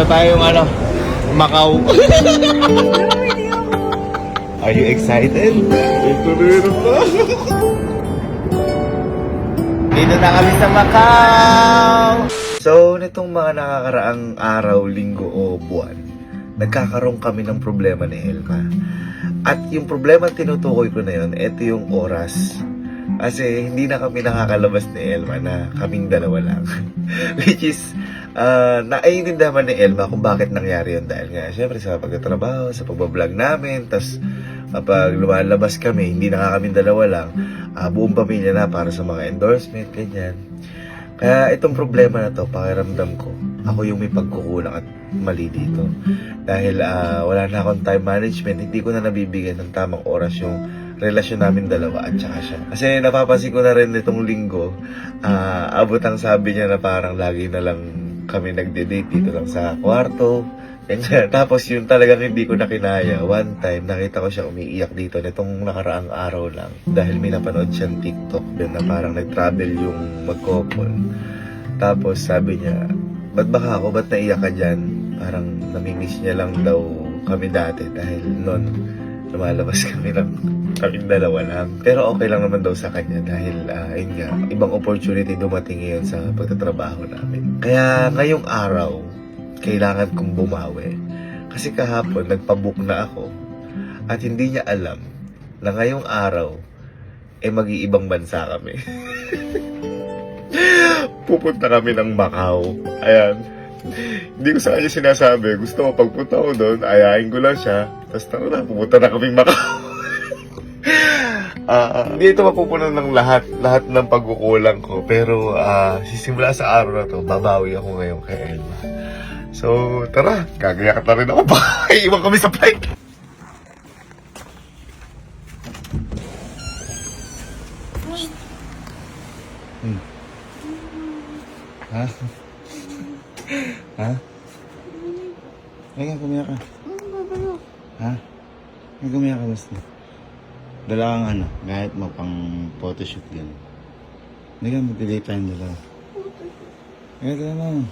Punta tayo Macau. Are you excited? Ito rin ba? Dito na kami sa Macau! So, nitong mga nakakaraang araw, linggo o buwan, nagkakaroon kami ng problema ni Elma. At yung problema tinutukoy ko na yun, ito yung oras. Kasi hindi na kami nakakalabas ni Elma na kaming dalawa lang. Which is, naiintindihan man ni Elma kung bakit nangyari yun. Dahil nga, syempre sa pagtatrabaho, sa pagbablog namin, tas kapag lumalabas kami, hindi na kaming dalawa lang, buong pamilya na para sa mga endorsement, ganyan. Kaya itong problema na to, pakiramdam ko, ako yung may pagkukulang at mali dito. Dahil wala na akong time management, hindi ko na nabibigyan ng tamang oras yung relasyon namin dalawa at saka siya. Kasi napapansin ko na rin itong linggo, abot ang sabi niya na parang lagi na lang kami nagde-date dito lang sa kwarto. Tapos yung talagang hindi ko na kinaya, one time nakita ko siya umiiyak dito nitong nakaraang araw lang dahil may napanood siyang TikTok din na parang nag-travel yung mag-couple. Tapos sabi niya, ba't naiyak ka dyan? Parang namimiss niya lang daw kami dati dahil noon lumalabas kami dalawa lang. Pero okay lang naman daw sa kanya dahil yun nga, ibang opportunity dumating ngayon sa pagtatrabaho namin. Kaya ngayong araw, kailangan kong bumawi. Kasi kahapon, nagpabook na ako at hindi niya alam na ngayong araw, mag-iibang bansa kami. Pupunta kami ng Macau. Ayan. Hindi ko sa kanya sinasabi. Gusto mo pagpunta ko doon, ayahin ko lang siya. Tapos tara na, pupunta na kaming Macau. Hindi ito mapupunan ng lahat ng pagkukulang ko. Pero sisimula sa araw na to, babawi ako ngayon kay Elma. So, tara, gagayakat na rin ako. Baka iwan kami sa flight. Ha? Ha? Ay, kumiyak ka. Ha? Ay, kumiyak ka basta. Dala kang kahit mo pang photoshoot gano'n. Hindi ka mag-delay tayong dalawa. Ay, dala mo.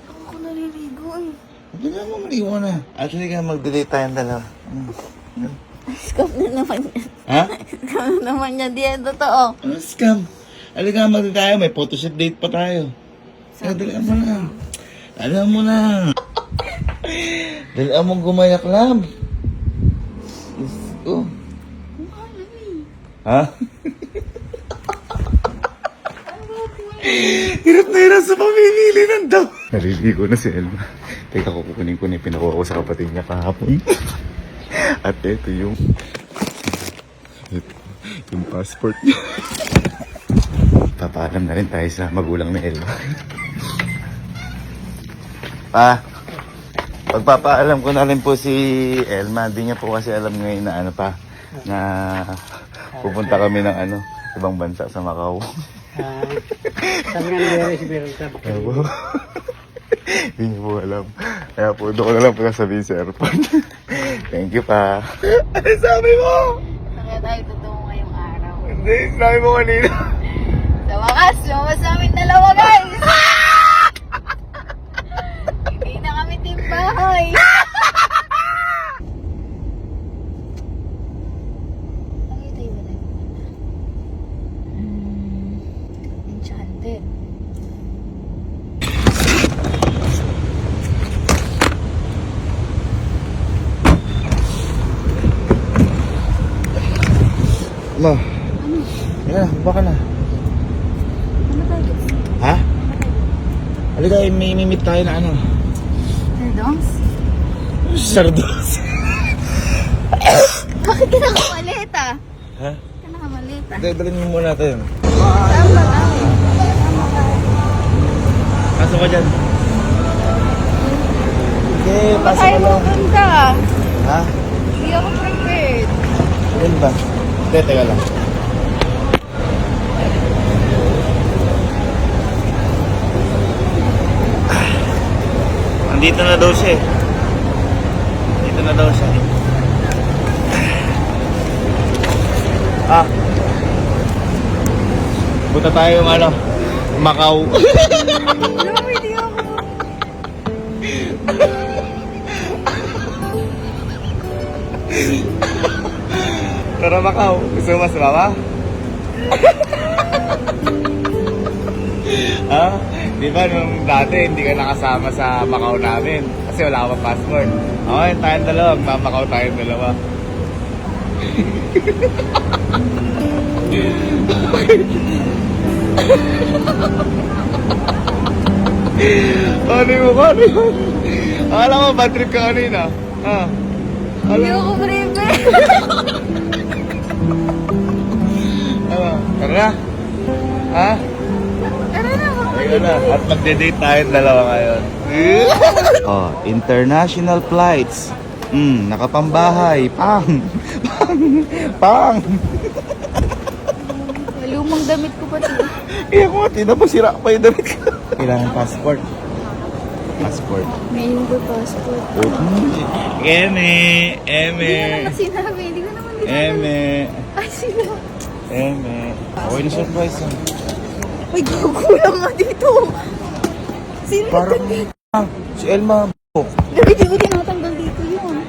Ako naliligo eh. Dala mo, maligo ka na. Actually ka mag-delay tayong dalawa. Scam na naman yan. Ha? Scam na naman yan. Di yan totoo. Ano scam? Halika mag tayo, may photoshoot date pa tayo. Ay, dala mo na. Dala mo na. Dala mong gumayak lang. Let's go. Ha? Hirap na hirap sa pamimili ng daw. Naliligo na si Elma. Teka ko, kukunin ko na yung pinakuha ko sa kapatid niya kahapon. At ito yung passport niya. Papaalam na rin tayo sa magulang ni Elma. Pagpapaalam ko na rin po si Elma. Di niya po kasi alam ngayon na na pupunta kami ng ibang bansa sa Macau. Sabi nga nangyari si Meron sabi. Hindi niyo po alam. Kaya po, doon ko na lang po sasabihin sa airport. Thank you pa. Ano sabi mo? Kaya tayo totoo ngayong araw. Hindi, sabi mo kanina. Sa wakas, lumabas namin dalawa guys. Hindi na kami team bahay. Nakita ba tayo? Enchanted. Ma. Yan na, baka na. Ano tayo? Ha? Halika, may meet tayo na Sardongs? Sardos. Bakit ka nakamalit ah? Ha? Ka nakamalit ah? Dalhin mo muna tayo. Saan ba tayo? Pasok ka dyan. Okay, Saan pasok tayo ka lang. pupunta? Ha? Hindi ako prepared. Yan ba? Hindi, teka lang. Andito na daw siya eh. Dito na daw siya. Punta tayo Macau. Ano, hindi ako. Tara Macau, gusto mo sumama? Ha? Di ba nung dati hindi ka nakasama sa Macau namin kasi wala ka pa passport. Okay, tayong dalawa, magmamakaw tayong dalawa. Ano mo? Akala mo bad trip ka kanina? Ha? Hindi ako brave. Ano? Tara na? Ha? Tara na. Ayun na. At magde-date tayong dalawa ngayon. Oh, international flights. Nakapambahay. Pang! Pang! Lumang damit ko pa ito. Iya ko, tinapos sira pa yung damit ko. Kailangan passport. Passport. May yung passport. Eme! Hindi ko naman sinabi. Hindi ko naman sinabi. Eme! Ay, sila. Eme! Okay na surprise ah. Ay, gugulang nga dito. Sino Parang si Elma b***. Hindi ko tinatanggal dito yun.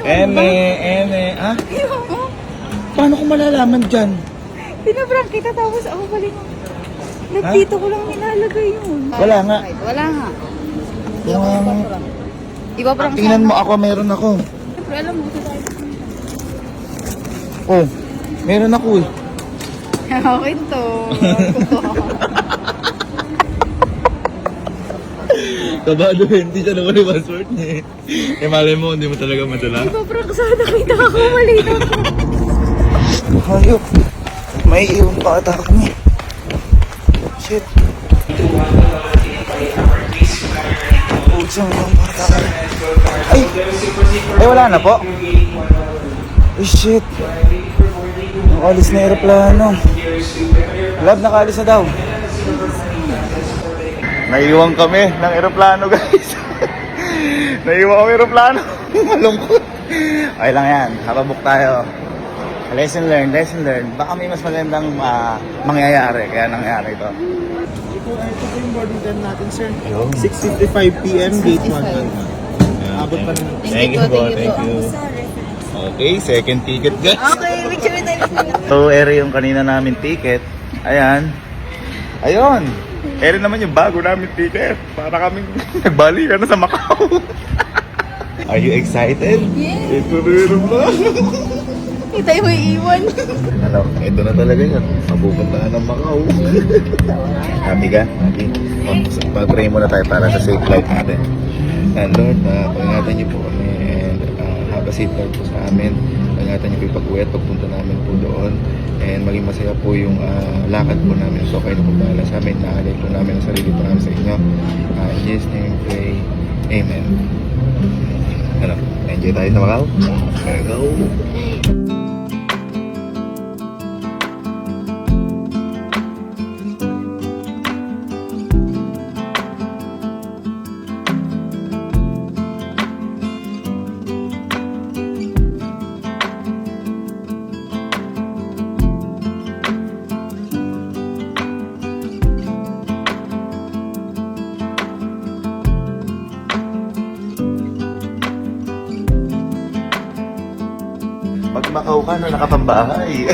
Eme! Eme! Ah? Inuha. Paano ko malalaman dyan? Pinabrank kita tapos ako pala yung... Nagdito ko lang nilalagay yun. Wala nga. Wala nga. Iba prank Tingnan mo ako, meron ako. Pero alam mo, ito tayo. Oh, meron ako eh. Okay to. Kabado eh, hindi siya naman yung password niya eh. Malay mo, hindi mo talaga madala. Iba prank sana kita ako. Mali na to. Hayop, may iwan pa ata kami. Shit. Putsang lang bata ka. Ay, wala na po. Ay, shit. Nakalis na aeroplano. Lab, nakalis na daw. Naiwan kami ng aeroplano, guys. Naiwan kami aeroplano. Malungkot. Okay lang yan. Hababok tayo. Lesson learned, lesson learned. Baka may mas magandang mangyayari. Kaya nangyari ito. Ito po yung boarding time natin, sir. Yo. 6:55 p.m. Gate 1. Abot pa naman. Thank you po, thank you. Okay, second ticket, guys. Okay, picture tayo. So, ere yung kanina namin ticket. Ayan. Ayun. Ere naman yung bago namin ticket. Para kaming nagbalikan na sa Macau. Are you excited? Yes. Ito meron ba? Hindi tayo may iwan. Ano, ito na talaga yan. Mapupuntahan ng Macau. Happy ka? Happy? Pag-pray muna tayo para sa safe flight natin. And Lord, pangingatan niyo po kami and have a safe flight po sa amin. Pangingatan niyo po yung pag-uwi at pagpunta namin po doon. And maging masaya po yung lakad po namin. So kayo na po bahala sa amin. Nakalay po namin ang sarili po namin sa inyo. In Jesus' name, pray. Amen. Ano, enjoy tayo sa Macau? Let's go! Pag Macau ka, no, nakapambahay.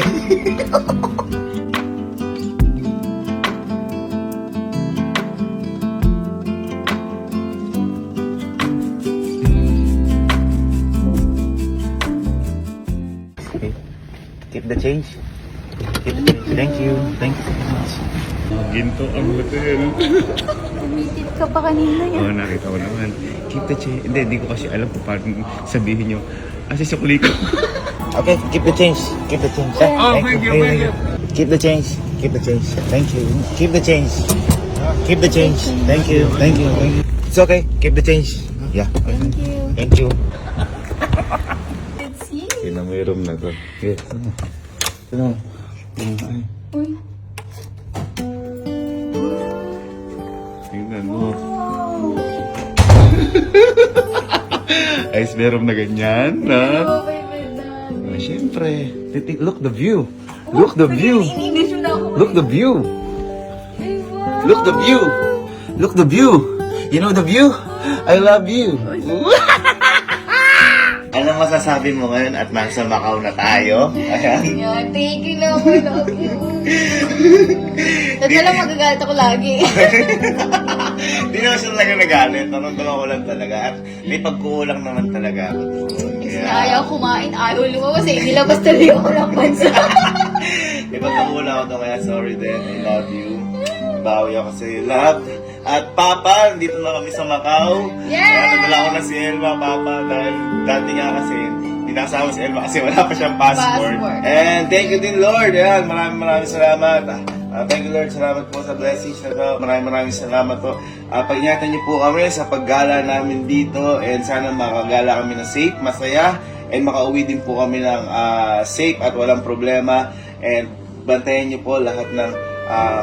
Okay. Keep the change. Keep the change. Thank you. Thank you so much. Ginto ang hotel. Tumitit ka pa kanina yan. Oo, nakita ko naman. Keep the change. Hindi ko kasi alam kung paano sabihin nyo. Kasi sa kuliko. Okay, keep the change. Keep the change. Yeah. Thank you. Keep the change. Keep the change. Thank you. Keep the change. Keep the change. Thank you. Thank you. Thank you. It's okay. Keep the change. Yeah. Thank you. Thank you. Let's see. Pinamayroom na to. Yes. Ano? Ay. Uy. Tingnan mo. Ice verum na ganyan, na? Siyempre. Look the view. Look the view. Look the view. Look the view. Look the view. You know the view? I love you. Ano masasabi mo ngayon at nasa Macau na tayo? Ayan. Yan, thank you na, I love you. Dahil lang magagalit ako lagi. Hindi naman siya talaga nagalit. Naramdaman ko lang talaga. At may pagkukulang naman talaga ako doon. Kasi ayaw kumain, ayaw lumabas eh. Nilabas tuloy ako ng bansa. May pagkukulang ako doon. Kaya sorry din. I love you. Bawi ako sa iyo, love. At Papa, dito na kami sa Macau. Yay! Kaya nadala ko na si Elma, Papa. Dahil dati nga kasi, hindi nakasama si Elma kasi wala pa siyang passport. And thank you din, Lord. Ayan, maraming salamat. Thank you, Lord. Salamat po sa blessings na to. Maraming salamat po. Pag-ingatan niyo po kami sa paggala namin dito. And sana makagala kami na safe, masaya. And makauwi din po kami ng safe at walang problema. And bantayan niyo po lahat ng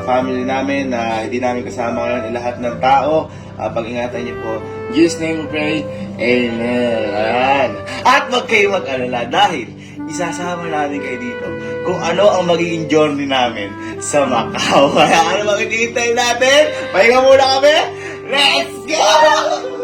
family namin na hindi namin kasama ngayon, lahat ng tao. Pag-ingatan niyo po. In Jesus' name we pray. Amen. Ayan. At wag kayo mag-alala dahil isasama namin kayo dito kung ano ang magiging journey namin sa Macau. Kaya ano makikita natin? Pahinga muna kami. Let's go!